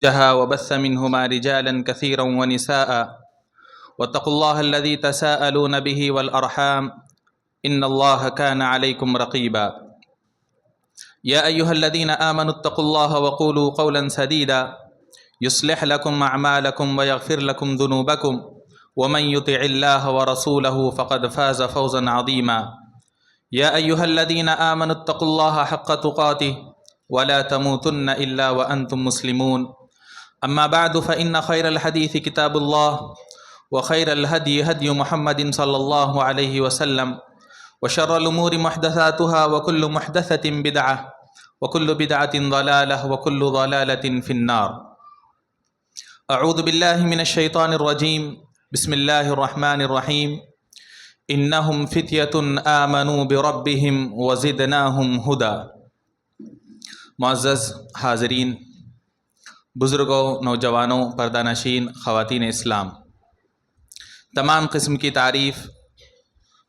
جها وبث منهما رجالا كثيرا ونساء واتقوا الله الذي تساءلون به والأرحام إن الله كان عليكم رقيبا يا أيها الذين آمنوا اتقوا الله وقولوا قولا سديدا يصلح لكم أعمالكم ويغفر لكم ذنوبكم ومن يطع الله ورسوله فقد فاز فوزا عظيما يا أيها الذين آمنوا اتقوا الله حق تقاته ولا تموتن إلا وأنتم مسلمون أما بعد فإن خير الحديث كتاب الله وخير الهدي هدي محمد صلى الله عليه وسلم وشر الأمور محدثاتها وكل محدثة بدعة وكل بدعة ضلالة وكل ضلالة في النار أعوذ بالله من الشيطان الرجيم بسم الله الرحمن الرحيم إنهم فتية آمنوا بربهم وزدناهم هدى۔ معزز حاضرین، بزرگوں، نوجوانوں، پردہ نشین، خواتین اسلام، تمام قسم کی تعریف،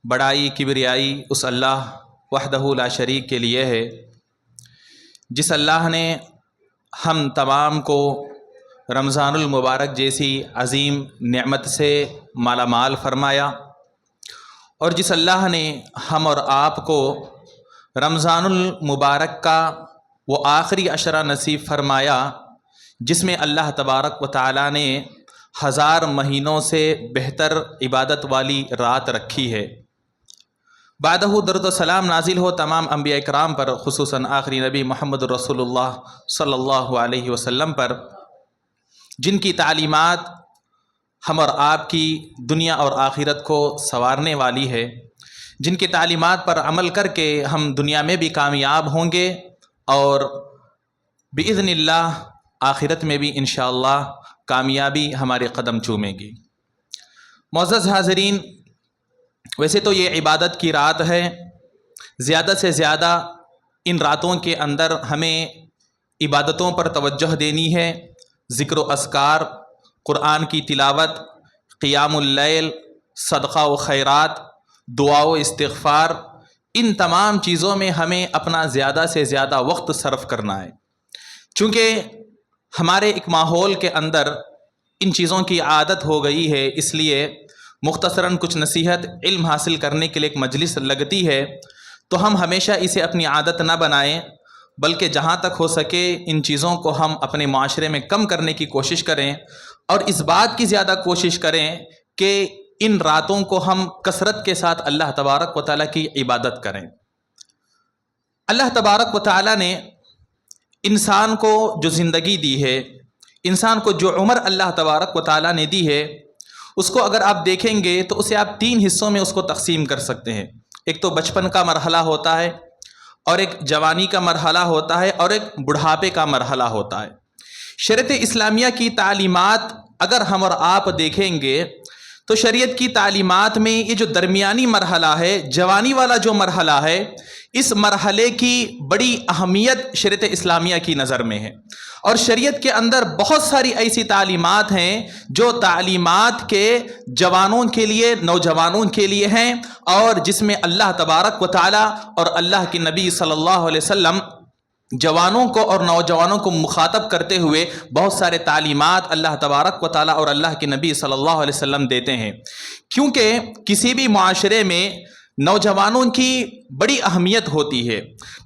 بڑائی، کبریائی اس اللہ وحدہ لا شریک کے لیے ہے، جس اللہ نے ہم تمام کو رمضان المبارک جیسی عظیم نعمت سے مالا مال فرمایا، اور جس اللہ نے ہم اور آپ کو رمضان المبارک کا وہ آخری عشرہ نصیب فرمایا جس میں اللہ تبارک و تعالیٰ نے 1000 مہینوں سے بہتر عبادت والی رات رکھی ہے۔ بعدہ درود و سلام نازل ہو تمام انبیاء اکرام پر، خصوصاً آخری نبی محمد رسول اللہ صلی اللہ علیہ وسلم پر، جن کی تعلیمات ہم اور آپ کی دنیا اور آخرت کو سنوارنے والی ہے، جن کی تعلیمات پر عمل کر کے ہم دنیا میں بھی کامیاب ہوں گے اور بإذن اللہ آخرت میں بھی انشاءاللہ کامیابی ہمارے قدم چومے گی۔ معزز حاضرین، ویسے تو یہ عبادت کی رات ہے، زیادہ سے زیادہ ان راتوں کے اندر ہمیں عبادتوں پر توجہ دینی ہے، ذکر و اذکار، قرآن کی تلاوت، قیام اللیل، صدقہ و خیرات، دعا و استغفار، ان تمام چیزوں میں ہمیں اپنا زیادہ سے زیادہ وقت صرف کرنا ہے۔ چونکہ ہمارے ایک ماحول کے اندر ان چیزوں کی عادت ہو گئی ہے، اس لیے مختصراً کچھ نصیحت علم حاصل کرنے کے لیے ایک مجلس لگتی ہے تو ہم ہمیشہ اسے اپنی عادت نہ بنائیں، بلکہ جہاں تک ہو سکے ان چیزوں کو ہم اپنے معاشرے میں کم کرنے کی کوشش کریں، اور اس بات کی زیادہ کوشش کریں کہ ان راتوں کو ہم کثرت کے ساتھ اللہ تبارک و تعالیٰ کی عبادت کریں۔ اللہ تبارک و تعالیٰ نے انسان کو جو زندگی دی ہے، انسان کو جو عمر اللہ تبارک و تعالیٰ نے دی ہے، اس کو اگر آپ دیکھیں گے تو اسے آپ 3 حصوں میں اس کو تقسیم کر سکتے ہیں۔ ایک تو بچپن کا مرحلہ ہوتا ہے، اور ایک جوانی کا مرحلہ ہوتا ہے، اور ایک بڑھاپے کا مرحلہ ہوتا ہے۔ شریعت اسلامیہ کی تعلیمات اگر ہم اور آپ دیکھیں گے تو شریعت کی تعلیمات میں یہ جو درمیانی مرحلہ ہے، جوانی والا جو مرحلہ ہے، اس مرحلے کی بڑی اہمیت شریعت اسلامیہ کی نظر میں ہے، اور شریعت کے اندر بہت ساری ایسی تعلیمات ہیں جو تعلیمات کے جوانوں کے لیے، نوجوانوں کے لیے ہیں، اور جس میں اللہ تبارک و تعالیٰ اور اللہ کے نبی صلی اللہ علیہ وسلم جوانوں کو اور نوجوانوں کو مخاطب کرتے ہوئے بہت سارے تعلیمات اللہ تبارک و تعالیٰ اور اللہ کے نبی صلی اللہ علیہ وسلم دیتے ہیں، کیونکہ کسی بھی معاشرے میں نوجوانوں کی بڑی اہمیت ہوتی ہے۔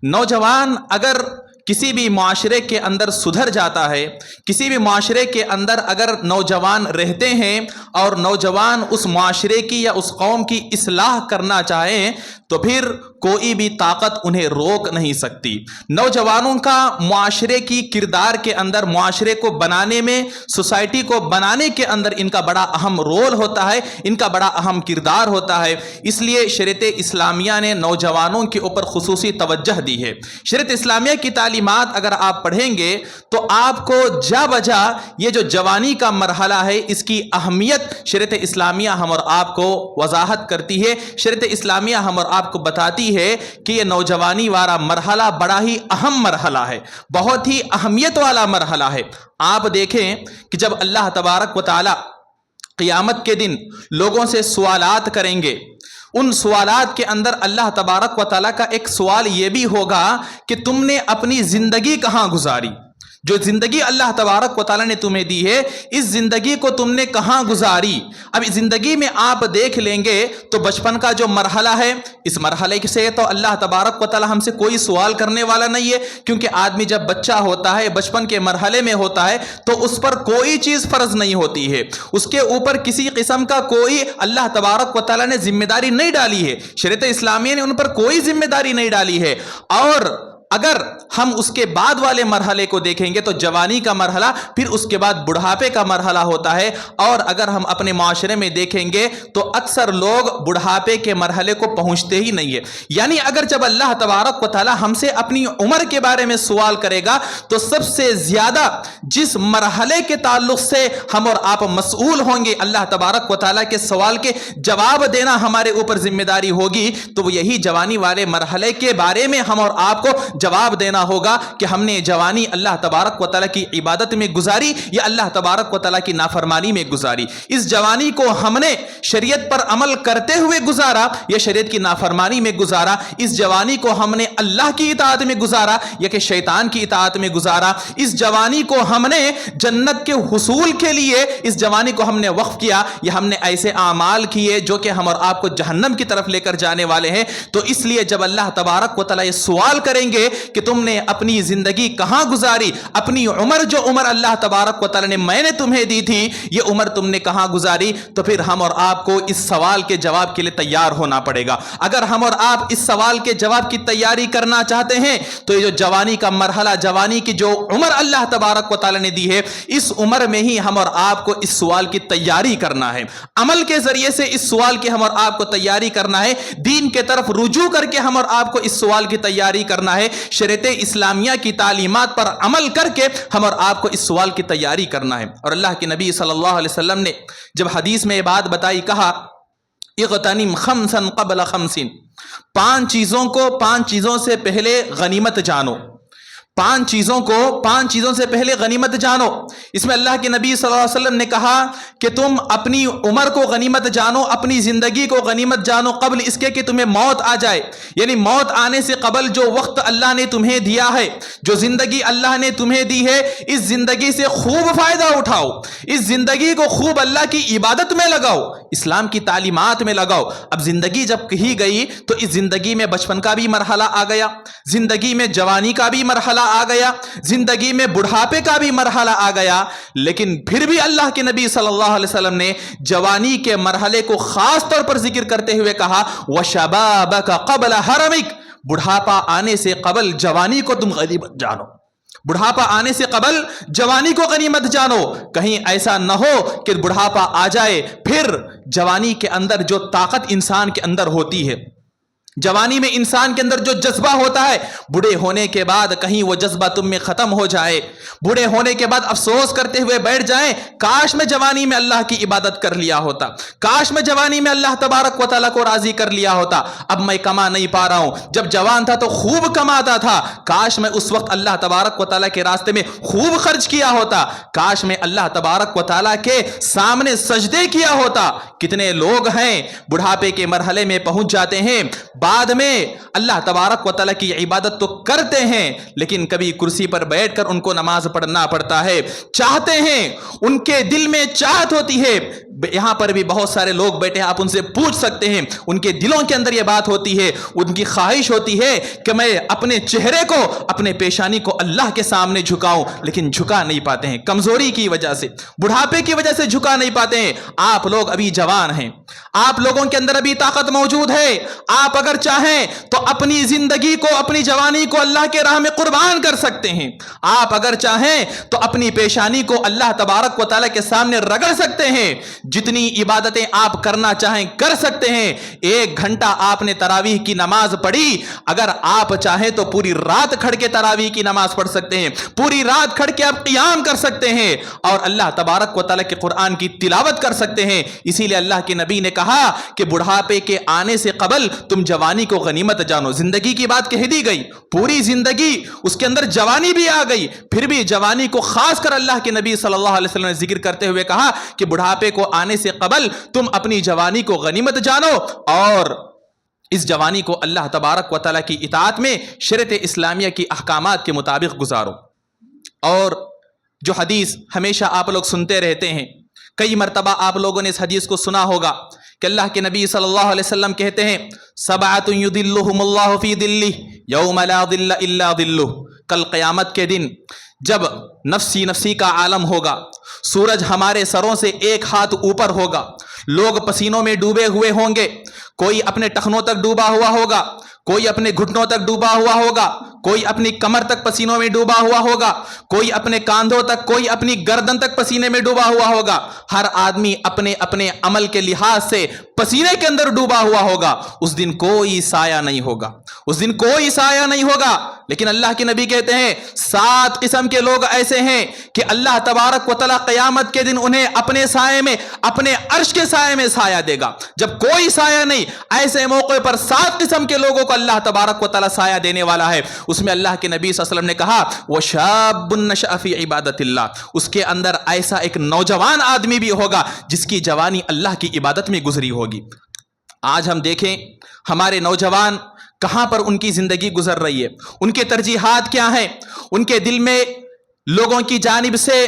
نوجوان اگر کسی بھی معاشرے کے اندر سدھر جاتا ہے، کسی بھی معاشرے کے اندر اگر نوجوان رہتے ہیں اور نوجوان اس معاشرے کی یا اس قوم کی اصلاح کرنا چاہیں تو پھر کوئی بھی طاقت انہیں روک نہیں سکتی۔ نوجوانوں کا معاشرے کی کردار کے اندر، معاشرے کو بنانے میں، سوسائٹی کو بنانے کے اندر ان کا بڑا اہم رول ہوتا ہے، ان کا بڑا اہم کردار ہوتا ہے۔ اس لیے شریعت اسلامیہ نے نوجوانوں کے اوپر خصوصی توجہ دی ہے۔ شریعت اسلامیہ کی تعلیمات اگر آپ پڑھیں گے تو آپ کو جا بجا یہ جو جوانی کا مرحلہ ہے اس کی اہمیت شریعت اسلامیہ ہم اور آپ کو وضاحت کرتی ہے۔ شریعت اسلامیہ ہم اور آپ کو بتاتی ہے کہ یہ نوجوانی والا مرحلہ بڑا ہی اہم مرحلہ ہے، بہت ہی اہمیت والا مرحلہ ہے۔ آپ دیکھیں کہ جب اللہ تبارک و تعالی قیامت کے دن لوگوں سے سوالات کریں گے، ان سوالات کے اندر اللہ تبارک و تعالیٰ کا ایک سوال یہ بھی ہوگا کہ تم نے اپنی زندگی کہاں گزاری، جو زندگی اللہ تبارک و تعالیٰ نے تمہیں دی ہے، اس زندگی کو تم نے کہاں گزاری؟ اب زندگی میں آپ دیکھ لیں گے تو بچپن کا جو مرحلہ ہے، اس مرحلے سے تو اللہ تبارک و تعالیٰ ہم سے کوئی سوال کرنے والا نہیں ہے، کیونکہ آدمی جب بچہ ہوتا ہے، بچپن کے مرحلے میں ہوتا ہے، تو اس پر کوئی چیز فرض نہیں ہوتی ہے، اس کے اوپر کسی قسم کا کوئی اللہ تبارک و تعالیٰ نے ذمہ داری نہیں ڈالی ہے، شریعت اسلامیہ نے ان پر کوئی ذمہ داری نہیں ڈالی ہے۔ اور اگر ہم اس کے بعد والے مرحلے کو دیکھیں گے تو جوانی کا مرحلہ، پھر اس کے بعد بڑھاپے کا مرحلہ ہوتا ہے، اور اگر ہم اپنے معاشرے میں دیکھیں گے تو اکثر لوگ بڑھاپے کے مرحلے کو پہنچتے ہی نہیں ہے۔ یعنی اگر جب اللہ تبارک و تعالی ہم سے اپنی عمر کے بارے میں سوال کرے گا تو سب سے زیادہ جس مرحلے کے تعلق سے ہم اور آپ مسئول ہوں گے، اللہ تبارک و تعالی کے سوال کے جواب دینا ہمارے اوپر ذمہ داری ہوگی، تو وہ یہی جوانی والے مرحلے کے بارے میں ہم اور آپ کو جواب دینا ہوگا کہ ہم نے جوانی اللہ تبارک و تعالیٰ کی عبادت میں گزاری یا اللہ تبارک و تعالیٰ کی نافرمانی میں گزاری، اس جوانی کو ہم نے شریعت پر عمل کرتے ہوئے گزارا یا شریعت کی نافرمانی میں گزارا، اس جوانی کو ہم نے اللہ کی اطاعت میں گزارا یا کہ شیطان کی اطاعت میں گزارا، اس جوانی کو ہم نے جنت کے حصول کے لیے اس جوانی کو ہم نے وقف کیا یا ہم نے ایسے اعمال کیے جو کہ ہم اور آپ کو جہنم کی طرف لے کر جانے والے ہیں۔ تو اس لیے جب اللہ تبارک و تعالیٰ یہ سوال کریں گے کہ تم نے اپنی زندگی کہاں گزاری، اپنی عمر جو عمر اللہ تبارک و تعالیٰ نے میں نے تمہیں دی تھی، یہ عمر تم نے کہاں گزاری، تو پھر ہم اور آپ کو اس سوال کے جواب کے لیے تیار ہونا پڑے گا۔ اگر ہم اور آپ اس سوال کے جواب کی تیاری کرنا چاہتے ہیں تو یہ جو جوانی کا مرحلہ، جوانی کی جو عمر اللہ تبارک و تعالیٰ نے دی ہے، اس عمر میں ہی ہم اور آپ کو اس سوال کی تیاری کرنا ہے، عمل کے ذریعے سے اس سوال کی ہم اور آپ کو تیاری کرنا ہے، دین کے طرف رجوع کر کے ہم اور آپ کو اس سوال کی تیاری کرنا ہے، شریعت اسلامیہ کی تعلیمات پر عمل کر کے ہم اور آپ کو اس سوال کی تیاری کرنا ہے۔ اور اللہ کے نبی صلی اللہ علیہ وسلم نے جب حدیث میں یہ بات بتائی، کہا اغتنم خمسا قبل خمسین، پانچ چیزوں سے پہلے غنیمت جانو، پانچ چیزوں سے پہلے غنیمت جانو۔ اس میں اللہ کے نبی صلی اللہ علیہ وسلم نے کہا کہ تم اپنی عمر کو غنیمت جانو، اپنی زندگی کو غنیمت جانو قبل اس کے کہ تمہیں موت آ جائے، یعنی موت آنے سے قبل جو وقت اللہ نے تمہیں دیا ہے، جو زندگی اللہ نے تمہیں دی ہے، اس زندگی سے خوب فائدہ اٹھاؤ، اس زندگی کو خوب اللہ کی عبادت میں لگاؤ، اسلام کی تعلیمات میں لگاؤ۔ اب زندگی جب کہی گئی تو اس زندگی میں بچپن کا بھی مرحلہ آ گیا، زندگی میں جوانی کا بھی مرحلہ آ گیا، زندگی میں بڑھاپے کا بھی مرحلہ آ گیا، لیکن پھر بھی اللہ کے نبی صلی اللہ علیہ وسلم نے جوانی کے مرحلے کو خاص طور پر ذکر کرتے ہوئے کہا وَشَبَابَكَ قَبْلَ حَرَمِكَ، بڑھاپا آنے سے قبل جوانی کو تم غنیمت جانو، بڑھاپا آنے سے قبل جوانی کو غنیمت جانو، کہیں ایسا نہ ہو کہ بڑھاپا آ جائے پھر جوانی کے اندر جو طاقت انسان کے اندر ہوتی ہے، جوانی میں انسان کے اندر جو جذبہ ہوتا ہے، بوڑھے ہونے کے بعد کہیں وہ جذبہ تم میں ختم ہو جائے، بوڑھے ہونے کے بعد افسوس کرتے ہوئے بیٹھ جائیں کاش میں جوانی میں اللہ کی عبادت کر لیا ہوتا، کاش میں جوانی میں اللہ تبارک و تعالیٰ کو راضی کر لیا ہوتا، اب میں کما نہیں پا رہا ہوں، جب جوان تھا تو خوب کماتا تھا، کاش میں اس وقت اللہ تبارک و تعالیٰ کے راستے میں خوب خرچ کیا ہوتا، کاش میں اللہ تبارک و تعالیٰ کے سامنے سجدے کیا ہوتا۔ کتنے لوگ ہیں بڑھاپے کے مرحلے میں پہنچ جاتے ہیں، بعد میں اللہ تبارک و تعالیٰ کی عبادت تو کرتے ہیں لیکن کبھی کرسی پر بیٹھ کر ان کو نماز پڑھنا پڑتا ہے، چاہتے ہیں، ان کے دل میں چاہت ہوتی ہے، یہاں پر بھی بہت سارے لوگ بیٹھے ہیں، آپ ان سے پوچھ سکتے ہیں، ان کے دلوں کے اندر یہ بات ہوتی ہے، ان کی خواہش ہوتی ہے کہ میں اپنے چہرے کو، اپنے پیشانی کو اللہ کے سامنے جھکاؤں، لیکن جھکا نہیں پاتے ہیں، کمزوری کی وجہ سے، بڑھاپے کی وجہ سے جھکا نہیں پاتے ہیں۔ آپ لوگ ابھی جوان ہیں، آپ لوگوں کے اندر ابھی طاقت موجود ہے، آپ اگر چاہیں تو اپنی زندگی کو، اپنی جوانی کو اللہ کے راہ میں قربان کر سکتے ہیں، آپ اگر چاہیں تو اپنی پیشانی کو اللہ تبارک و تعالیٰ کے سامنے رگڑ سکتے ہیں، جتنی عبادتیں آپ کرنا چاہیں کر سکتے ہیں۔ 1 گھنٹہ آپ نے تراویح کی نماز پڑھی، اگر آپ چاہیں تو پوری رات کھڑ کے تراویح کی نماز پڑھ سکتے ہیں، پوری رات کھڑ کے آپ قیام کر سکتے ہیں اور اللہ تبارک و تعالیٰ کے قرآن کی تلاوت کر سکتے ہیں۔ اسی لیے اللہ کے نبی نے کہا کہ بڑھاپے کے آنے سے قبل تم جوانی کو غنیمت جانو۔ زندگی کی بات کہہ دی گئی، پوری زندگی، اس کے اندر جوانی بھی آ گئی، پھر بھی جوانی کو خاص کر اللہ کے نبی صلی اللہ علیہ وسلم نے ذکر کرتے ہوئے کہا کہ بڑھاپے کو آنے سے قبل تم اپنی جوانی کو غنیمت جانو اور اس جوانی کو اللہ تبارک و تعالیٰ کی اطاعت میں شریعت اسلامیہ کی احکامات کے مطابق گزارو۔ اور جو حدیث ہمیشہ آپ لوگ سنتے رہتے ہیں، کئی مرتبہ آپ لوگوں نے اس حدیث کو سنا ہوگا کہ اللہ کے نبی صلی اللہ علیہ وسلم کہتے ہیں سبعۃ یظلھم اللہ فی ظلہ یوم لا ظل الا ظلہ، کل قیامت کے دن جب نفسی نفسی کا عالم ہوگا، سورج ہمارے سروں سے ایک ہاتھ اوپر ہوگا، لوگ پسینوں میں ڈوبے ہوئے ہوں گے، کوئی اپنے ٹخنوں تک ڈوبا ہوا ہوگا، کوئی اپنے گھٹنوں تک ڈوبا ہوا ہوگا، کوئی اپنی کمر تک پسینوں میں ڈوبا ہوا ہوگا، کوئی اپنے کاندھوں تک، کوئی اپنی گردن تک پسینے میں ڈوبا ہوا ہوگا، ہر آدمی اپنے اپنے عمل کے لحاظ سے پسینے کے اندر ڈوبا ہوا ہوگا۔ اس دن کوئی سایہ نہیں ہوگا، اس دن کوئی سایہ نہیں ہوگا۔ لیکن اللہ کے نبی کہتے ہیں 7 قسم کے لوگ ایسے ہیں کہ اللہ تبارک و تعالیٰ قیامت کے دن انہیں اپنے سائے میں، اپنے عرش کے سائے میں سایہ دے گا۔ جب کوئی سایہ نہیں، ایسے موقع پر 7 قسم کے لوگوں کو اللہ تبارک و تعالیٰ سایہ دینے والا ہے۔ اس میں اللہ کے نبی صلی اللہ علیہ وسلم نے کہا وَشَابٌ نَشَأَ فِي عِبَادَةِ اللَّهِ، اس کے اندر ایسا ایک نوجوان آدمی بھی ہوگا جس کی جوانی اللہ کی عبادت میں گزری ہوگی۔ آج ہم دیکھیں ہمارے نوجوان کہاں پر ان کی زندگی گزر رہی ہے، ان کے ترجیحات کیا ہیں، ان کے دل میں لوگوں کی جانب سے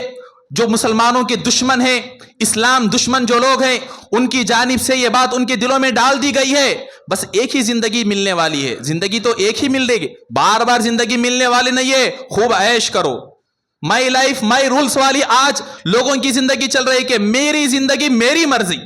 جو مسلمانوں کے دشمن ہیں، اسلام دشمن جو لوگ ہیں، ان کی جانب سے یہ بات ان کے دلوں میں ڈال دی گئی ہے بس ایک ہی زندگی ملنے والی ہے، زندگی تو ایک ہی مل دے گی، بار بار زندگی ملنے والی نہیں ہے، خوب عیش کرو، مائی لائف مائی رولز والی آج لوگوں کی زندگی چل رہی ہے کہ میری زندگی میری مرضی،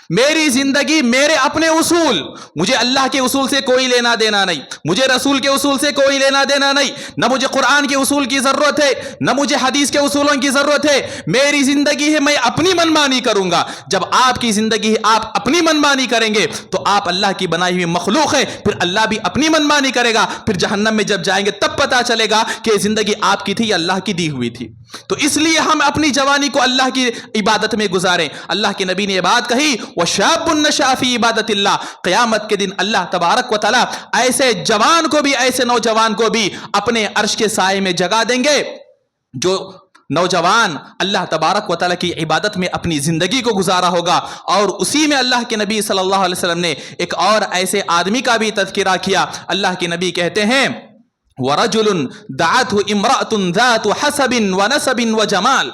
میری زندگی میرے اپنے اصول، مجھے اللہ کے اصول سے کوئی لینا دینا نہیں، مجھے رسول کے اصول سے کوئی لینا دینا نہیں، نہ مجھے قرآن کے اصول کی ضرورت ہے، نہ مجھے حدیث کے اصولوں کی ضرورت ہے، میری زندگی ہے، میں اپنی منمانی کروں گا۔ جب آپ کی زندگی ہے، آپ اپنی منمانی کریں گے تو آپ اللہ کی بنائی ہوئی مخلوق ہے، پھر اللہ بھی اپنی منمانی کرے گا، پھر جہنم میں جب جائیں گے تب پتہ چلے گا کہ زندگی آپ کی تھی یا اللہ کی دی ہوئی تھی۔ تو اس لیے ہم اپنی جوانی کو اللہ کی عبادت میں گزاریں۔ اللہ کے نبی نے یہ بات کہی وَشَابٌ نَشَأَ فِي عِبَادَةِ اللَّهِ، قیامت کے دن اللہ تبارک و تعالیٰ ایسے جوان کو بھی، ایسے نوجوان کو بھی اپنے عرش کے سائے میں جگہ دیں گے جو نوجوان اللہ تبارک و تعالیٰ کی عبادت میں اپنی زندگی کو گزارا ہوگا۔ اور اسی میں اللہ کے نبی صلی اللہ علیہ وسلم نے ایک اور ایسے آدمی کا بھی تذکرہ کیا۔ اللہ کے نبی کہتے ہیں وَرَجُلٌ دَعَتْهُ امْرَأَةٌ ذَاتُ حَسَبٍ وَنَسَبٍ وَجَمَالٍ،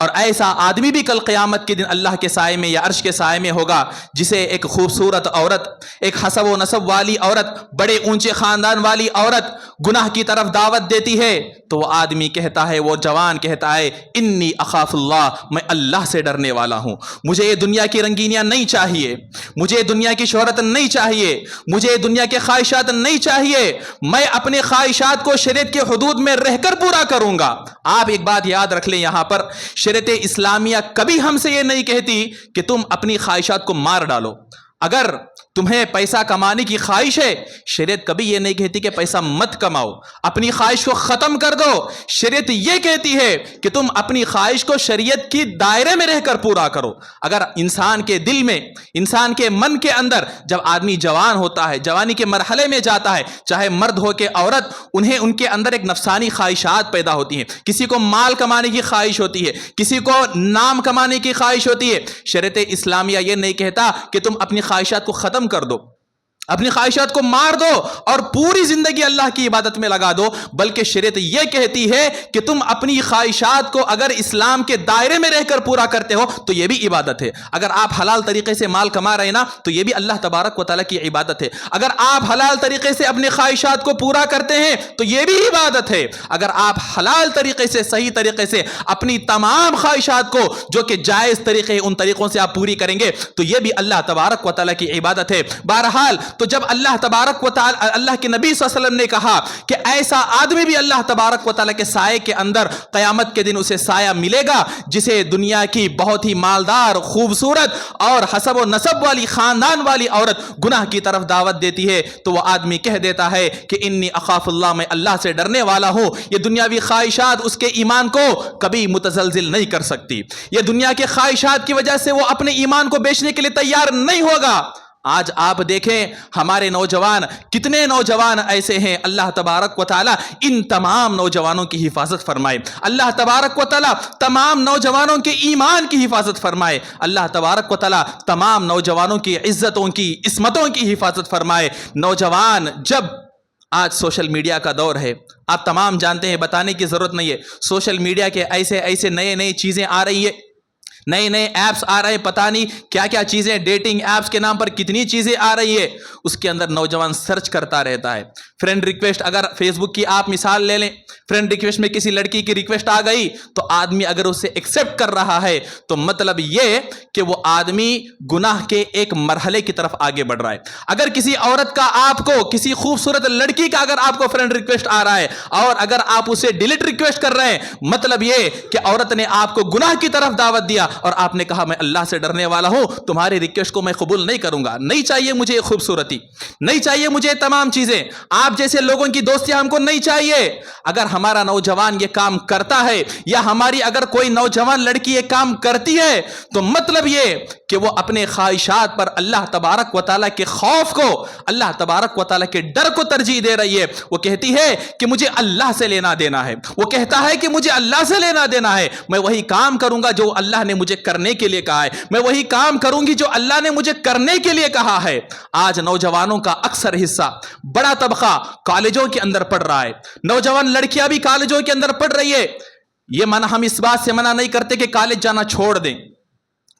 اور ایسا آدمی بھی کل قیامت کے دن اللہ کے سائے میں یا عرش کے سائے میں ہوگا جسے ایک خوبصورت عورت، ایک حسب و نسب والی عورت، بڑے اونچے خاندان والی عورت گناہ کی طرف دعوت دیتی ہے تو وہ آدمی کہتا ہے، وہ جوان کہتا ہے انی اخاف اللہ، میں اللہ سے ڈرنے والا ہوں، مجھے یہ دنیا کی رنگینیاں نہیں چاہیے، مجھے دنیا کی شہرت نہیں چاہیے، مجھے دنیا کے خواہشات نہیں چاہیے، میں اپنے خواہشات کو شریعت کے حدود میں رہ کر پورا کروں گا۔ آپ ایک بات یاد رکھ لیں، یہاں پر شریعت اسلامیہ کبھی ہم سے یہ نہیں کہتی کہ تم اپنی خواہشات کو مار ڈالو۔ اگر تمہیں پیسہ کمانے کی خواہش ہے، شریعت کبھی یہ نہیں کہتی کہ پیسہ مت کماؤ، اپنی خواہش کو ختم کر دو۔ شریعت یہ کہتی ہے کہ تم اپنی خواہش کو شریعت کی دائرے میں رہ کر پورا کرو۔ اگر انسان کے دل میں، انسان کے من کے اندر جب آدمی جوان ہوتا ہے، جوانی کے مرحلے میں جاتا ہے، چاہے مرد ہو کہ عورت، انہیں ان کے اندر ایک نفسانی خواہشات پیدا ہوتی ہیں۔ کسی کو مال کمانے کی خواہش ہوتی ہے، کسی کو نام کمانے کی خواہش ہوتی ہے۔ شریعت اسلامیہ یہ نہیں کہتا کہ تم اپنی خواہشات کو ختم کر دو، اپنی خواہشات کو مار دو اور پوری زندگی اللہ کی عبادت میں لگا دو، بلکہ شریعت یہ کہتی ہے کہ تم اپنی خواہشات کو اگر اسلام کے دائرے میں رہ کر پورا کرتے ہو تو یہ بھی عبادت ہے۔ اگر آپ حلال طریقے سے مال کما رہے نا تو یہ بھی اللہ تبارک و تعالیٰ کی عبادت ہے۔ اگر آپ حلال طریقے سے اپنی خواہشات کو پورا کرتے ہیں تو یہ بھی عبادت ہے۔ اگر آپ حلال طریقے سے، صحیح طریقے سے اپنی تمام خواہشات کو جو کہ جائز طریقے، ان طریقوں سے آپ پوری کریں گے تو یہ بھی اللہ تبارک و تعالیٰ کی عبادت ہے۔ بہرحال تو جب اللہ تبارک و تعالی، اللہ کے نبی صلی اللہ علیہ وسلم نے کہا کہ ایسا آدمی بھی اللہ تبارک و تعالیٰ کے سائے کے اندر قیامت کے دن اسے سایہ ملے گا جسے دنیا کی بہت ہی مالدار، خوبصورت اور حسب و نسب والی، خاندان والی عورت گناہ کی طرف دعوت دیتی ہے تو وہ آدمی کہہ دیتا ہے کہ انی اخاف اللہ، میں اللہ سے ڈرنے والا ہوں۔ یہ دنیاوی خواہشات اس کے ایمان کو کبھی متزلزل نہیں کر سکتی، یہ دنیا کے خواہشات کی وجہ سے وہ اپنے ایمان کو بیچنے کے لیے تیار نہیں ہوگا۔ آج آپ دیکھیں ہمارے نوجوان، کتنے نوجوان ایسے ہیں، اللہ تبارک و تعالیٰ ان تمام نوجوانوں کی حفاظت فرمائے، اللہ تبارک و تعالیٰ تمام نوجوانوں کے ایمان کی حفاظت فرمائے، اللہ تبارک و تعالیٰ تمام نوجوانوں کی عزتوں کی، عصمتوں کی حفاظت فرمائے۔ نوجوان جب آج سوشل میڈیا کا دور ہے، آپ تمام جانتے ہیں، بتانے کی ضرورت نہیں ہے۔ سوشل میڈیا کے ایسے ایسے نئے چیزیں آ رہی ہے، نئے ایپس آ رہے ہیں، پتہ نہیں کیا کیا چیزیں، ڈیٹنگ ایپس کے نام پر کتنی چیزیں آ رہی ہے، اس کے اندر نوجوان سرچ کرتا رہتا ہے۔ فرینڈ ریکویسٹ، اگر فیس بک کی آپ مثال لے لیں، فرینڈ ریکویسٹ میں کسی لڑکی کی ریکویسٹ آ گئی تو آدمی اگر اسے ایکسیپٹ کر رہا ہے تو مطلب یہ کہ وہ آدمی گناہ کے ایک مرحلے کی طرف آگے بڑھ رہا ہے۔ اگر کسی عورت کا آپ کو، کسی خوبصورت لڑکی کا اگر آپ کو فرینڈ ریکویسٹ آ رہا ہے اور اگر آپ اسے ڈیلیٹ ریکویسٹ کر رہے ہیں، مطلب یہ کہ عورت نے آپ کو گناہ کی طرف دعوت دیا اور آپ نے کہا میں اللہ سے ڈرنے والا ہوں، تمہاری ریکویسٹ کو میں قبول نہیں کروں گا، نہیں چاہیے مجھے خوبصورتی، نہیں چاہیے مجھے تمام چیزیں، آپ جیسے لوگوں کی دوستی ہم کو نہیں چاہیے۔ اگر ہمارا نوجوان یہ کام کرتا ہے یا ہماری اگر کوئی نوجوان لڑکی یہ کام کرتی ہے تو مطلب یہ کہ وہ اپنے خواہشات پر اللہ تبارک و تعالیٰ کے خوف کو، اللہ تبارک و تعالیٰ کے ڈر کو ترجیح دے رہی ہے۔ وہ کہتی ہے کہ مجھے اللہ سے لینا دینا ہے، وہ کہتا ہے کہ مجھے اللہ سے لینا دینا ہے، میں وہی کام کروں گا جو اللہ نے مجھے کرنے کے لیے کہا ہے، میں وہی کام کروں گی جو اللہ نے مجھے کرنے کے لیے کہا ہے۔ آج نوجوانوں کا اکثر حصہ، بڑا طبقہ کالجوں کے اندر پڑھ رہا ہے، نوجوان لڑکیاں بھی کالجوں کے اندر پڑھ رہی ہے۔ یہ منع، ہم اس بات سے منع نہیں کرتے کہ کالج جانا چھوڑ دیں،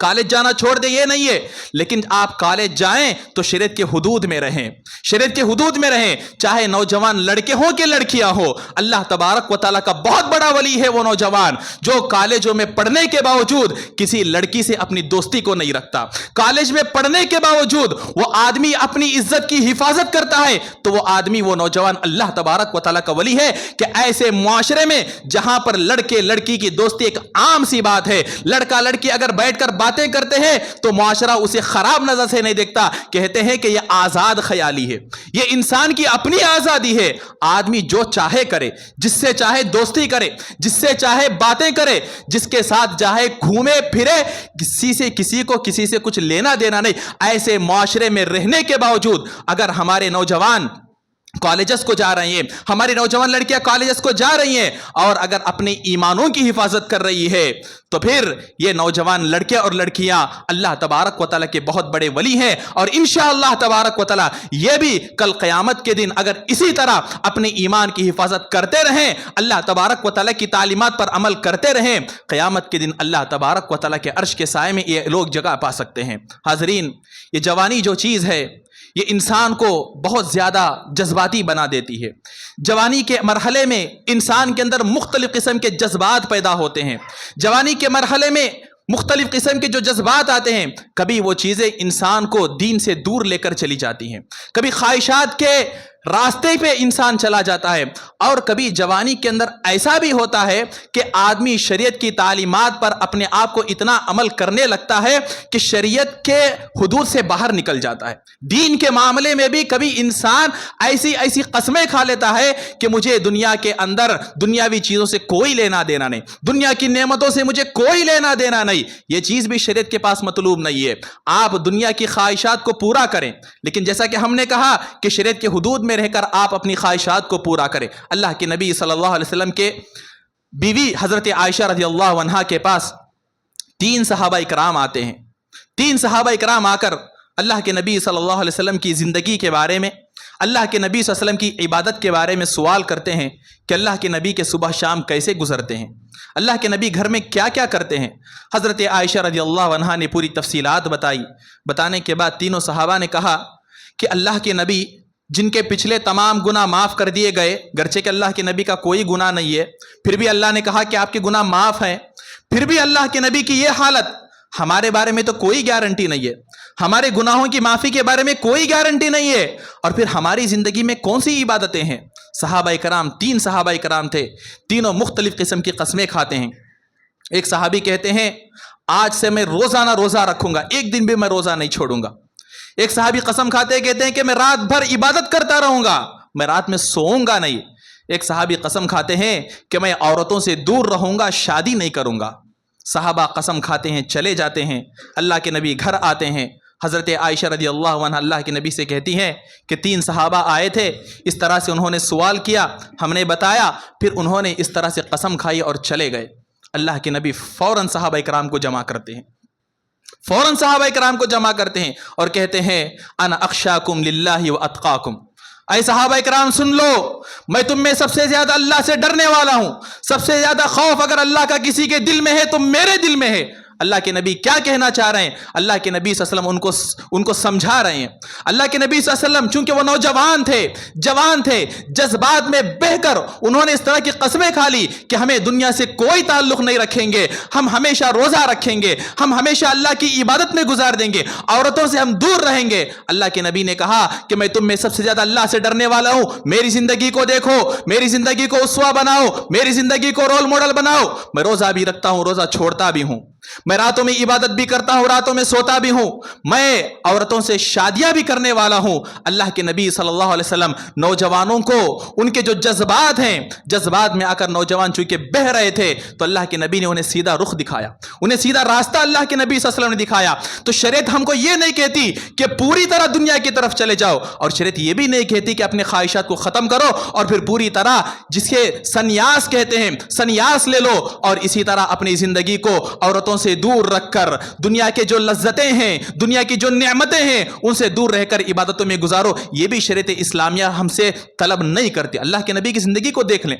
کالج جانا چھوڑ دیں، یہ نہیں ہے، لیکن آپ کالج جائیں تو شریعت کے حدود میں رہیں، شریعت کے حدود میں رہیں، چاہے نوجوان لڑکے ہوں کہ لڑکیاں ہوں۔ اللہ تبارک و تعالیٰ کا بہت بڑا ولی ہے وہ نوجوان جو کالجوں میں پڑھنے کے باوجود کسی لڑکی سے اپنی دوستی کو نہیں رکھتا، کالج میں پڑھنے کے باوجود وہ آدمی اپنی عزت کی حفاظت کرتا ہے، تو وہ آدمی، وہ نوجوان اللہ تبارک و تعالیٰ کا ولی ہے کہ ایسے معاشرے میں جہاں پر لڑکے لڑکی کی دوستی ایک عام سی بات ہے، لڑکا لڑکی اگر بیٹھ کر باتیں کرتے ہیں تو معاشرہ اسے خراب نظر سے نہیں دیکھتا، کہتے ہیں کہ یہ آزاد خیالی ہے، یہ انسان کی اپنی آزادی ہے، آدمی جو چاہے کرے، جس سے چاہے دوستی کرے، جس سے چاہے باتیں کرے، جس کے ساتھ چاہے گھومے پھرے، کسی کو کسی سے کچھ لینا دینا نہیں۔ ایسے معاشرے میں رہنے کے باوجود اگر ہمارے نوجوان کالجز کو جا رہی ہیں، ہماری نوجوان لڑکیاں کالجز کو جا رہی ہیں اور اگر اپنے ایمانوں کی حفاظت کر رہی ہے تو پھر یہ نوجوان لڑکے اور لڑکیاں اللہ تبارک و تعالیٰ کے بہت بڑے ولی ہیں، اور انشاءاللہ تبارک و تعالیٰ یہ بھی کل قیامت کے دن اگر اسی طرح اپنے ایمان کی حفاظت کرتے رہیں، اللہ تبارک و تعالیٰ کی تعلیمات پر عمل کرتے رہیں، قیامت کے دن اللہ تبارک و تعالیٰ کے عرش کے سائے میں یہ لوگ جگہ پا سکتے ہیں۔ حاضرین، یہ جوانی جو چیز ہے یہ انسان کو بہت زیادہ جذباتی بنا دیتی ہے۔ جوانی کے مرحلے میں انسان کے اندر مختلف قسم کے جذبات پیدا ہوتے ہیں، جوانی کے مرحلے میں مختلف قسم کے جو جذبات آتے ہیں، کبھی وہ چیزیں انسان کو دین سے دور لے کر چلی جاتی ہیں، کبھی خواہشات کے راستے پہ انسان چلا جاتا ہے، اور کبھی جوانی کے اندر ایسا بھی ہوتا ہے کہ آدمی شریعت کی تعلیمات پر اپنے آپ کو اتنا عمل کرنے لگتا ہے کہ شریعت کے حدود سے باہر نکل جاتا ہے۔ دین کے معاملے میں بھی کبھی انسان ایسی قسمیں کھا لیتا ہے کہ مجھے دنیا کے اندر دنیاوی چیزوں سے کوئی لینا دینا نہیں، دنیا کی نعمتوں سے مجھے کوئی لینا دینا نہیں، یہ چیز بھی شریعت کے پاس مطلوب نہیں ہے۔ آپ دنیا کی خواہشات کو پورا کریں، لیکن جیسا کہ ہم نے کہا کہ شریعت کے حدود میں رہ کر آپ اپنی خواہشات کو پورا کریں۔ اللہ کے نبی صلی اللہ علیہ وسلم کے بیوی حضرت عائشہ رضی اللہ عنہا کے پاس 3 صحابہ اکرام آتے ہیں۔ 3 صحابہ اکرام آ کر اللہ کے نبی صلی اللہ علیہ وسلم کی زندگی کے بارے میں، اللہ کے نبی صلی اللہ علیہ وسلم کی عبادت کے بارے میں سوال کرتے ہیں کہ اللہ کے نبی کے صبح شام کیسے گزرتے ہیں، اللہ کے نبی گھر میں کیا کیا کرتے ہیں۔ حضرت عائشہ رضی اللہ عنہا نے پوری تفصیلات بتائی۔ بتانے کے بعد تینوں صحابہ نے کہا کہ اللہ کے نبی جن کے پچھلے تمام گناہ معاف کر دیے گئے، گرچہ کہ اللہ کے نبی کا کوئی گناہ نہیں ہے، پھر بھی اللہ نے کہا کہ آپ کے گناہ معاف ہیں، پھر بھی اللہ کے نبی کی یہ حالت، ہمارے بارے میں تو کوئی گارنٹی نہیں ہے، ہمارے گناہوں کی معافی کے بارے میں کوئی گارنٹی نہیں ہے، اور پھر ہماری زندگی میں کون سی عبادتیں ہیں۔ صحابہ کرام 3 صحابہ کرام تھے، تینوں مختلف قسم کی قسمیں کھاتے ہیں۔ ایک صحابی کہتے ہیں آج سے میں روزانہ روزہ رکھوں گا، ایک دن بھی میں روزہ نہیں چھوڑوں گا۔ ایک صحابی قسم کھاتے کہتے ہیں کہ میں رات بھر عبادت کرتا رہوں گا، میں رات میں سوؤں گا نہیں۔ ایک صحابی قسم کھاتے ہیں کہ میں عورتوں سے دور رہوں گا، شادی نہیں کروں گا۔ صحابہ قسم کھاتے ہیں، چلے جاتے ہیں، اللہ کے نبی گھر آتے ہیں۔ حضرت عائشہ رضی اللہ عنہ اللہ کے نبی سے کہتی ہیں کہ 3 صحابہ آئے تھے، اس طرح سے انہوں نے سوال کیا، ہم نے بتایا، پھر انہوں نے اس طرح سے قسم کھائی اور چلے گئے۔ اللہ کے نبی فوراً صحابہ کرام کو جمع کرتے ہیں، فوراً صحابہ کرام کو جمع کرتے ہیں اور کہتے ہیں انا اخشاکم للہ و اتقاکم، اے صحابہ کرام سن لو، میں تم میں سب سے زیادہ اللہ سے ڈرنے والا ہوں، سب سے زیادہ خوف اگر اللہ کا کسی کے دل میں ہے تو میرے دل میں ہے۔ اللہ کے نبی کیا کہنا چاہ رہے ہیں؟ اللہ کے نبی صلی اللہ علیہ وسلم ان کو سمجھا رہے ہیں۔ اللہ کے نبی صلی اللہ علیہ وسلم چونکہ وہ نوجوان تھے، جوان تھے، جذبات میں بہہ کر انہوں نے اس طرح کی قسمیں کھا لی کہ ہمیں دنیا سے کوئی تعلق نہیں رکھیں گے، ہم ہمیشہ روزہ رکھیں گے، ہم ہمیشہ اللہ کی عبادت میں گزار دیں گے، عورتوں سے ہم دور رہیں گے۔ اللہ کے نبی نے کہا کہ میں تم میں سب سے زیادہ اللہ سے ڈرنے والا ہوں، میری زندگی کو دیکھو، میری زندگی کو اسوہ بناؤ، میری زندگی کو رول ماڈل بناؤ۔ میں روزہ بھی رکھتا ہوں، روزہ چھوڑتا بھی ہوں، میں راتوں میں عبادت بھی کرتا ہوں، راتوں میں سوتا بھی ہوں، میں عورتوں سے شادیاں بھی کرنے والا ہوں۔ اللہ کے نبی صلی اللہ علیہ وسلم نوجوانوں کو ان کے جو جذبات ہیں، جذبات میں آ کر نوجوان چونکہ بہہ رہے تھے تو اللہ کے نبی نے انہیں سیدھا رخ دکھایا، انہیں سیدھا راستہ اللہ کے نبی صلی اللہ علیہ وسلم نے دکھایا۔ تو شریعت ہم کو یہ نہیں کہتی کہ پوری طرح دنیا کی طرف چلے جاؤ، اور شریعت یہ بھی نہیں کہتی کہ اپنے خواہشات کو ختم کرو اور پھر پوری طرح جسے سنیاس کہتے ہیں سنیاس لے لو، اور اسی طرح اپنی زندگی کو عورتوں سے دور رکھ کر دنیا کے جو لذتیں ہیں، دنیا کی جو نعمتیں ہیں، ان سے دور رہ کر عبادتوں میں گزارو۔ یہ بھی شریعت اسلامیہ ہم سے طلب نہیں کرتی۔ اللہ کے نبی کی زندگی کو دیکھ لیں،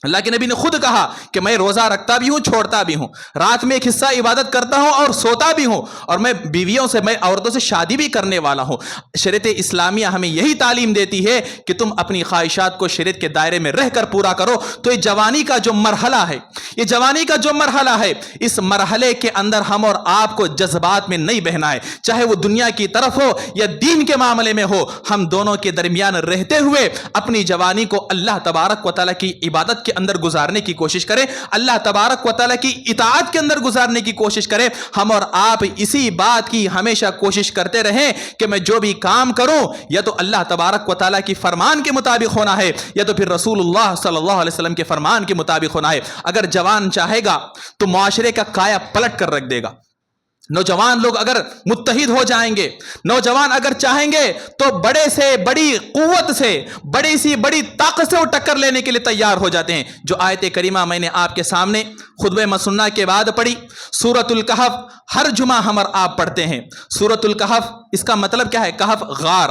اللہ کے نبی نے خود کہا کہ میں روزہ رکھتا بھی ہوں، چھوڑتا بھی ہوں، رات میں ایک حصہ عبادت کرتا ہوں اور سوتا بھی ہوں، اور میں بیویوں سے، میں عورتوں سے شادی بھی کرنے والا ہوں۔ شریعت اسلامیہ ہمیں یہی تعلیم دیتی ہے کہ تم اپنی خواہشات کو شریعت کے دائرے میں رہ کر پورا کرو۔ تو یہ جوانی کا جو مرحلہ ہے، یہ جوانی کا جو مرحلہ ہے، اس مرحلے کے اندر ہم اور آپ کو جذبات میں نہیں بہنا ہے، چاہے وہ دنیا کی طرف ہو یا دین کے معاملے میں ہو، ہم دونوں کے درمیان رہتے ہوئے اپنی جوانی کو اللہ تبارک و تعالیٰ کی عبادت کے اندر گزارنے کی کوشش کریں، اللہ تبارک و تعالیٰ کی اطاعت کے اندر گزارنے کی کوشش کریں۔ ہم اور آپ اسی بات کی ہمیشہ کوشش کرتے رہیں کہ میں جو بھی کام کروں یا تو اللہ تبارک و تعالیٰ کی فرمان کے مطابق ہونا ہے یا تو پھر رسول اللہ صلی اللہ علیہ وسلم کے فرمان کے مطابق ہونا ہے۔ اگر جوان چاہے گا تو معاشرے کا کایا پلٹ کر رکھ دے گا۔ نوجوان لوگ اگر متحد ہو جائیں گے، نوجوان اگر چاہیں گے تو بڑے سے بڑی قوت سے، بڑی سی بڑی طاقت سے وہ ٹکر لینے کے لیے تیار ہو جاتے ہیں۔ جو آیت کریمہ میں نے آپ کے سامنے خطبہ مسنہ کے بعد پڑھی، سورۃ الکہف، ہر جمعہ ہم اور آپ پڑھتے ہیں سورۃ الکہف۔ اس کا مطلب کیا ہے؟ کہف غار،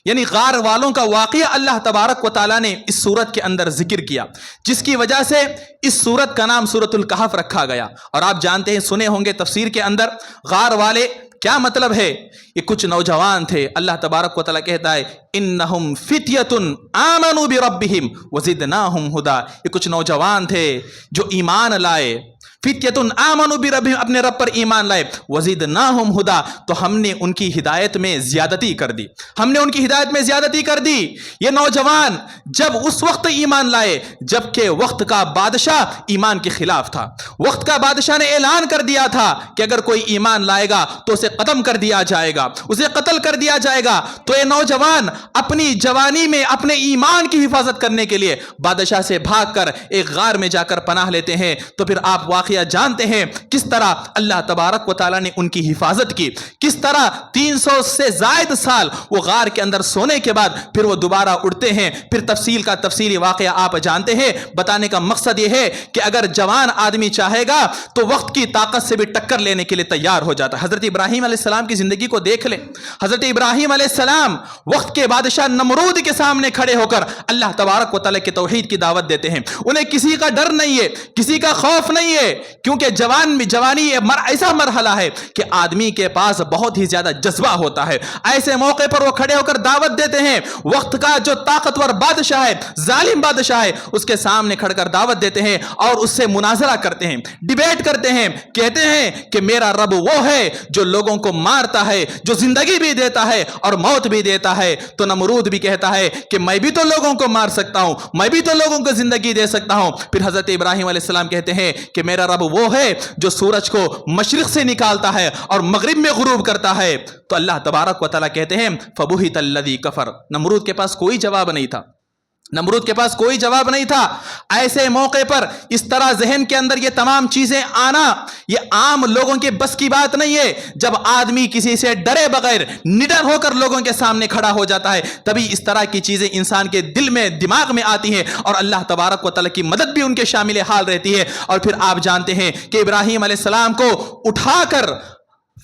یعنی غار والوں کا واقعہ اللہ تبارک و تعالیٰ نے اس سورت کے اندر ذکر کیا، جس کی وجہ سے اس سورت کا نام سورۃ الکہف رکھا گیا۔ اور آپ جانتے ہیں، سنے ہوں گے تفسیر کے اندر، غار والے کیا مطلب ہے؟ یہ کچھ نوجوان تھے، اللہ تبارک و تعالیٰ کہتا ہے انہم فتیۃ آمنوا بربہم وزدناہم ہدی، یہ کچھ نوجوان تھے جو ایمان لائے، فتیۃ آمنوا بربہم، اپنے رب پر ایمان لائے، وزدناہم ہدی، تو ہم نے ان کی ہدایت میں زیادتی کر دی، ہم نے ان کی ہدایت میں زیادتی کر دی۔ یہ نوجوان جب اس وقت ایمان لائے جبکہ وقت کا بادشاہ ایمان کے خلاف تھا، وقت کا بادشاہ نے اعلان کر دیا تھا کہ اگر کوئی ایمان لائے گا تو اسے ختم کر دیا جائے گا، اسے قتل کر دیا جائے گا۔ تو یہ نوجوان اپنی جوانی میں اپنے ایمان کی حفاظت کرنے کے لیے بادشاہ سے بھاگ کر ایک غار میں جا کر پناہ لیتے ہیں۔ تو پھر آپ واقعہ جانتے ہیں کس طرح اللہ تبارک و تعالیٰ نے ان کی حفاظت کی، کس طرح 300 سے زائد سال وہ غار کے اندر سونے کے بعد پھر وہ دوبارہ اٹھتے ہیں۔ پھر تفصیلی واقعہ آپ جانتے ہیں۔ بتانے کا مقصد یہ ہے کہ اگر جوان آدمی چاہے گا تو وقت کی طاقت سے بھی ٹکر لینے کے لیے تیار ہو جاتا ہے۔ حضرت ابراہیم علیہ السلام کی زندگی کو دیکھ لیں۔ حضرت ابراہیم علیہ السلام وقت کے بادشاہ نمرود کے سامنے کھڑے ہو کر اللہ تبارک و تعالیٰ کے توحید کی دعوت دیتے ہیں۔ انہیں کسی کا ڈر نہیں ہے، کسی کا خوف نہیں ہے، کیونکہ جوانی ایسا مرحلہ ہے کہ آدمی کے پاس بہت ہی زیادہ جذبہ ہوتا ہے۔ ایسے موقع پر وہ کھڑے ہو کر دعوت دیتے ہیں، وقت کا جو طاقتور بادشاہ ہے، ظالم بادشاہ ہے، اس کے سامنے کھڑ کر دعوت دیتے ہیں اور اس سے مناظرہ کرتے ہیں، ڈیبیٹ کرتے ہیں، کہتے ہیں کہ میرا رب وہ ہے جو لوگوں کو مارتا ہے، جو زندگی بھی دیتا ہے اور موت بھی دیتا ہے۔ تو نمرود بھی کہتا ہے کہ میں بھی تو لوگوں کو مار سکتا ہوں، میں بھی تو لوگوں کو زندگی دے سکتا ہوں۔ پھر حضرت ابراہیم علیہ السلام کہتے ہیں کہ میرا رب وہ ہے جو سورج کو مشرق سے نکالتا ہے اور مغرب میں غروب کرتا ہے۔ تو اللہ تبارک و تعالیٰ کہتے ہیں فبہت الذی کفر۔ نمرود کے پاس کوئی جواب نہیں تھا، نمرود کے پاس کوئی جواب نہیں تھا۔ ایسے موقع پر اس طرح ذہن کے اندر یہ تمام چیزیں آنا یہ عام لوگوں کے بس کی بات نہیں ہے۔ جب آدمی کسی سے ڈرے بغیر نڈر ہو کر لوگوں کے سامنے کھڑا ہو جاتا ہے تبھی اس طرح کی چیزیں انسان کے دل میں، دماغ میں آتی ہیں، اور اللہ تبارک و تعالیٰ کی مدد بھی ان کے شامل حال رہتی ہے۔ اور پھر آپ جانتے ہیں کہ ابراہیم علیہ السلام کو اٹھا کر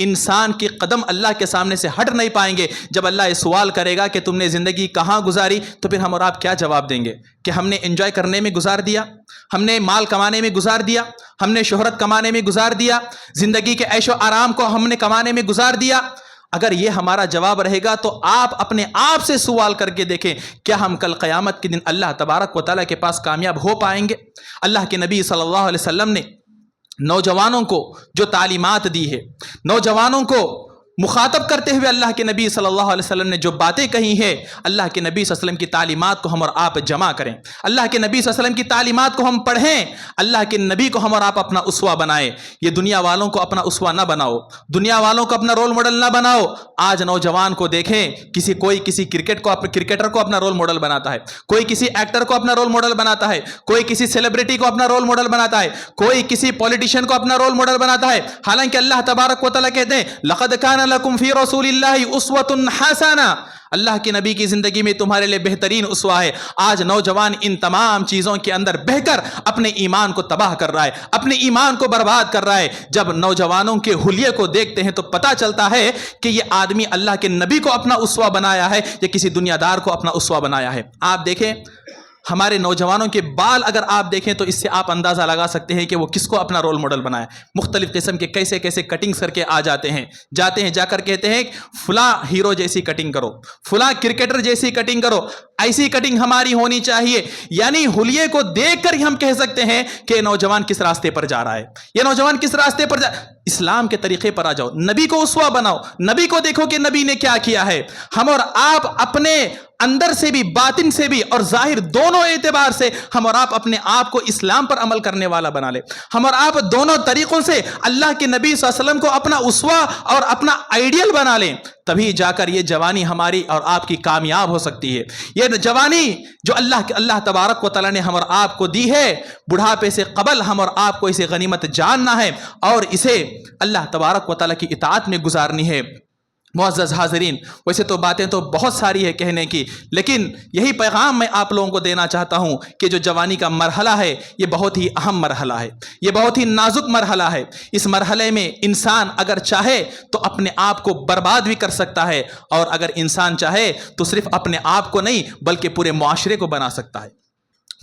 انسان کے قدم اللہ کے سامنے سے ہٹ نہیں پائیں گے۔ جب اللہ یہ سوال کرے گا کہ تم نے زندگی کہاں گزاری، تو پھر ہم اور آپ کیا جواب دیں گے؟ کہ ہم نے انجوائے کرنے میں گزار دیا، ہم نے مال کمانے میں گزار دیا، ہم نے شہرت کمانے میں گزار دیا، زندگی کے عیش و آرام کو ہم نے کمانے میں گزار دیا۔ اگر یہ ہمارا جواب رہے گا تو آپ اپنے آپ سے سوال کر کے دیکھیں، کیا ہم کل قیامت کے دن اللہ تبارک و تعالیٰ کے پاس کامیاب ہو پائیں گے؟ اللہ کے نبی صلی اللہ علیہ وسلم نے نوجوانوں کو جو تعلیمات دی ہے، نوجوانوں کو مخاطب کرتے ہوئے اللہ کے نبی صلی اللہ علیہ وسلم نے جو باتیں کہی ہیں، اللہ کے نبی صلی اللہ علیہ وسلم کی تعلیمات کو ہم اور آپ جمع کریں، اللہ کے نبی صلی اللہ علیہ وسلم کی تعلیمات کو ہم پڑھیں، اللہ کے نبی کو ہم اور آپ اپنا اسوہ بنائیں۔ یہ دنیا والوں کو اپنا اسوہ نہ بناؤ، دنیا والوں کو اپنا رول ماڈل نہ بناؤ۔ آج نوجوان کو دیکھیں، کوئی کسی کرکٹر کو اپنا رول ماڈل بناتا ہے، کوئی کسی ایکٹر کو اپنا رول ماڈل بناتا ہے، کوئی کسی سیلیبریٹی کو اپنا رول ماڈل بناتا ہے، کوئی کسی پولیٹیشین کو اپنا رول ماڈل بناتا ہے، حالانکہ اللہ تبارک و تعالیٰ کہتے ہیں لقد کان لکم فی رسول اللہ اسوۃ حسنہ، اللہ کے نبی کی زندگی میں تمہارے لیے بہترین اسوہ ہے۔ آج نوجوان ان تمام چیزوں کے اندر بہ کر اپنے ایمان کو تباہ کر رہا ہے، اپنے ایمان کو برباد کر رہا ہے۔ جب نوجوانوں کے حلیے کو دیکھتے ہیں تو پتہ چلتا ہے کہ یہ آدمی اللہ کے نبی کو اپنا اسوہ بنایا ہے یا کسی دنیا دار کو اپنا اسوہ بنایا ہے۔ آپ دیکھیں ہمارے نوجوانوں کے بال اگر آپ دیکھیں تو اس سے آپ اندازہ لگا سکتے ہیں کہ وہ کس کو اپنا رول ماڈل بنایا ہے۔ مختلف قسم کے کیسے کٹنگز کر کے جاتے ہیں جا کر کہتے ہیں فلاں ہیرو جیسی کٹنگ کرو، فلاں کرکٹر جیسی کٹنگ کرو، ایسی کٹنگ ہماری ہونی چاہیے۔ یعنی حلیے کو دیکھ کر ہی ہم کہہ سکتے ہیں کہ یہ نوجوان کس راستے پر جا رہا ہے، یہ نوجوان کس راستے پر اسلام کے طریقے پر آ جاؤ، نبی کو اسوہ بناؤ، نبی کو دیکھو کہ نبی نے کیا کیا ہے۔ ہم اور آپ اپنے اندر سے بھی، باطن سے بھی اور ظاہر دونوں اعتبار سے ہم اور آپ اپنے آپ کو اسلام پر عمل کرنے والا بنا لیں۔ ہم اور آپ دونوں طریقوں سے اللہ کے نبی صلی اللہ علیہ وسلم کو اپنا اسوہ اور اپنا آئیڈیل بنا لیں، تبھی جا کر یہ جوانی ہماری اور آپ کی کامیاب ہو سکتی ہے۔ یہ جوانی جو اللہ تبارک و تعالیٰ نے ہم اور آپ کو دی ہے، بڑھاپے سے قبل ہم اور آپ کو اسے غنیمت جاننا ہے اور اسے اللہ تبارک و تعالیٰ کی اطاعت میں گزارنی ہے۔ معزز حاضرین، ویسے تو باتیں تو بہت ساری ہے کہنے کی، لیکن یہی پیغام میں آپ لوگوں کو دینا چاہتا ہوں کہ جو جوانی کا مرحلہ ہے یہ بہت ہی اہم مرحلہ ہے، یہ بہت ہی نازک مرحلہ ہے۔ اس مرحلے میں انسان اگر چاہے تو اپنے آپ کو برباد بھی کر سکتا ہے، اور اگر انسان چاہے تو صرف اپنے آپ کو نہیں بلکہ پورے معاشرے کو بنا سکتا ہے،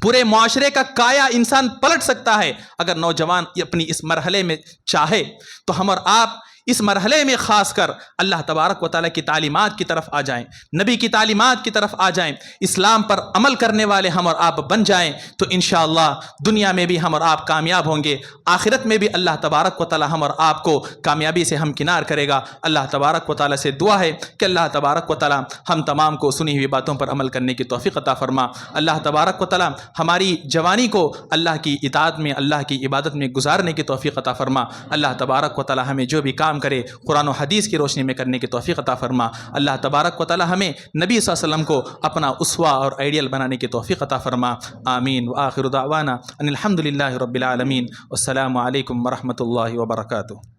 پورے معاشرے کا کایا انسان پلٹ سکتا ہے۔ اگر نوجوان اپنی اس مرحلے میں چاہے تو ہم اور آپ اس مرحلے میں خاص کر اللہ تبارک و تعالیٰ کی تعلیمات کی طرف آ جائیں، نبی کی تعلیمات کی طرف آ جائیں، اسلام پر عمل کرنے والے ہم اور آپ بن جائیں، تو انشاءاللہ دنیا میں بھی ہم اور آپ کامیاب ہوں گے، آخرت میں بھی اللہ تبارک و تعالیٰ ہم اور آپ کو کامیابی سے ہمکنار کرے گا۔ اللہ تبارک و تعالیٰ سے دعا ہے کہ اللہ تبارک و تعالیٰ ہم تمام کو سنی ہوئی باتوں پر عمل کرنے کی توفیق عطا فرما۔ اللہ تبارک و تعالیٰ ہماری جوانی کو اللہ کی اطاعت میں، اللہ کی عبادت میں گزارنے کی توفیق عطا فرما۔ اللہ تبارک و تعالیٰ ہمیں جو بھی کام کرے قرآن و حدیث کی روشنی میں کرنے کی توفیق عطا فرما۔ اللہ تبارک و تعالی ہمیں نبی صلی اللہ علیہ وسلم کو اپنا اسوہ اور آئیڈیل بنانے کی توفیق عطا فرما۔ آمین وآخر دعوانا ان الحمد للہ رب العالمین، والسلام علیکم ورحمۃ اللہ وبرکاتہ۔